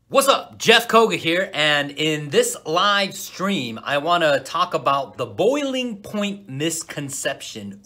What's up? Jeff COGA here, and in this live stream, I want to talk about the boiling point misconception.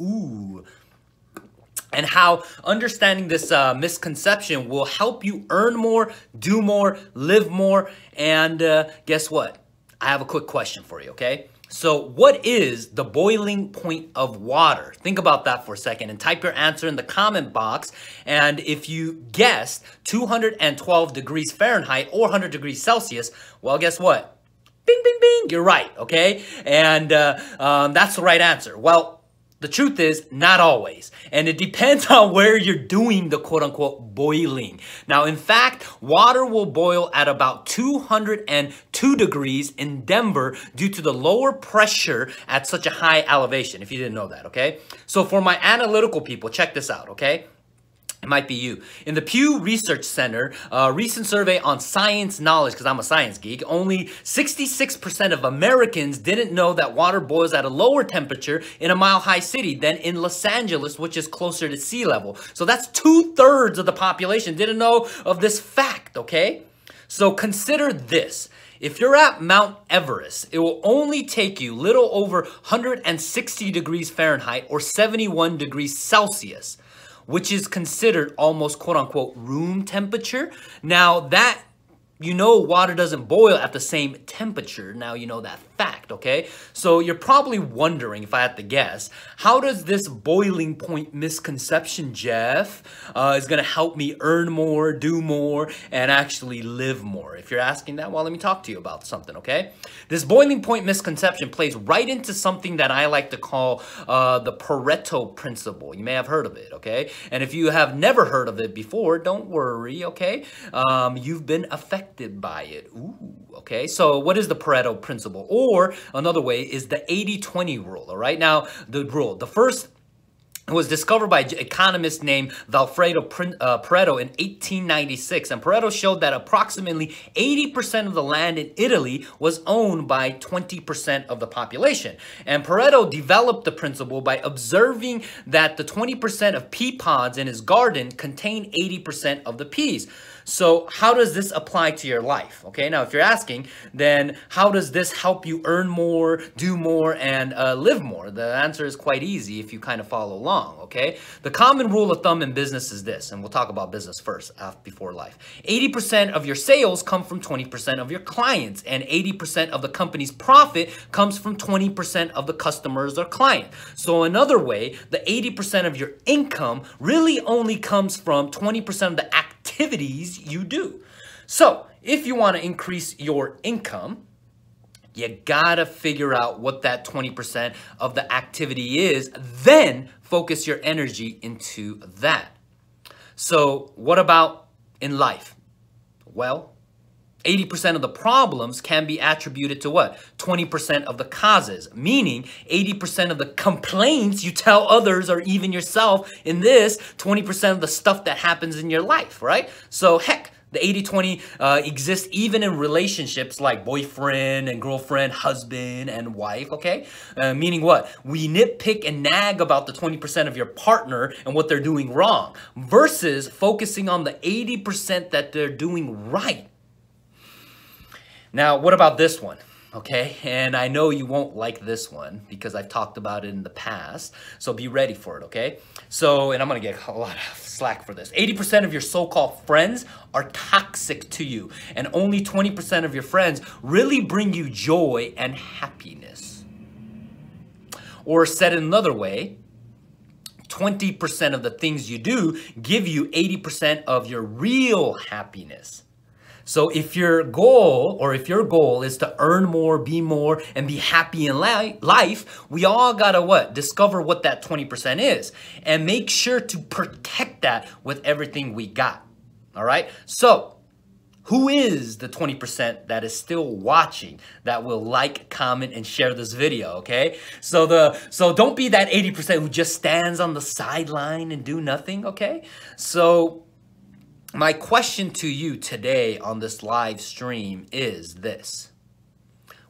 And how understanding this misconception will help you earn more, do more, live more, and guess what? I have a quick question for you, okay? So what is the boiling point of water? Think about that for a second and type your answer in the comment box. And if you guessed 212 degrees Fahrenheit or 100 degrees Celsius, well, guess what? Bing, bing, bing, you're right, okay? And that's the right answer. Well, the truth is, not always. And it depends on where you're doing the quote-unquote boiling. Now, in fact, water will boil at about 202 degrees in Denver due to the lower pressure at such a high elevation, if you didn't know that, okay? So for my analytical people, check this out, okay? It might be you. In the Pew Research Center, a recent survey on science knowledge, because I'm a science geek, only 66% of Americans didn't know that water boils at a lower temperature in a mile-high city than in Los Angeles, which is closer to sea level. So that's 2/3 of the population didn't know of this fact, okay? So consider this. If you're at Mount Everest, it will only take you little over 160 degrees Fahrenheit or 71 degrees Celsius, which is considered almost quote-unquote room temperature. Now that, you know, water doesn't boil at the same temperature. Now you know that fact, okay? So you're probably wondering, if I had to guess, how does this boiling point misconception, Jeff, is gonna help me earn more, do more, and actually live more? If you're asking that, well, let me talk to you about something, okay? This boiling point misconception plays right into something that I like to call the Pareto Principle. You may have heard of it, okay? And if you have never heard of it before, don't worry, okay? You've been affected by it. Okay, so what is the Pareto Principle? Or another way is the 80-20 rule, all right? Now, the first was discovered by an economist named Pareto in 1896. And Pareto showed that approximately 80% of the land in Italy was owned by 20% of the population. And Pareto developed the principle by observing that the 20% of pea pods in his garden contain 80% of the peas. So how does this apply to your life? Okay, now if you're asking, then how does this help you earn more, do more, and live more? The answer is quite easy if you kind of follow along, okay? The common rule of thumb in business is this, and we'll talk about business first before life. 80% of your sales come from 20% of your clients, and 80% of the company's profit comes from 20% of the customers or client. So another way, the 80% of your income really only comes from 20% of the activities you do. So if you want to increase your income, you gotta figure out what that 20% of the activity is, then focus your energy into that. So what about in life? Well, 80% of the problems can be attributed to what? 20% of the causes, meaning 80% of the complaints you tell others or even yourself in this 20% of the stuff that happens in your life, right? So heck, the 80-20 exists even in relationships like boyfriend and girlfriend, husband and wife, okay? Meaning what? We nitpick and nag about the 20% of your partner and what they're doing wrong versus focusing on the 80% that they're doing right. Now, what about this one? Okay, and I know you won't like this one because I've talked about it in the past, so be ready for it, okay? So, and I'm gonna get a lot of slack for this. 80% of your so-called friends are toxic to you, and only 20% of your friends really bring you joy and happiness. Or said another way, 20% of the things you do give you 80% of your real happiness. So if your goal is to earn more, be more, and be happy in life, we all gotta what? Discover what that 20% is and make sure to protect that with everything we got, all right? So who is the 20% that is still watching that will like, comment, and share this video, okay? So don't be that 80% who just stands on the sideline and do nothing, okay? So my question to you today on this live stream is this.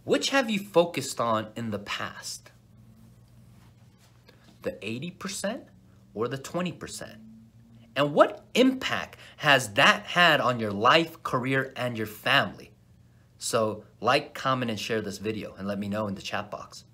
Which have you focused on in the past? The 80% or the 20%? And what impact has that had on your life, career, and your family? So like, comment, and share this video and let me know in the chat box.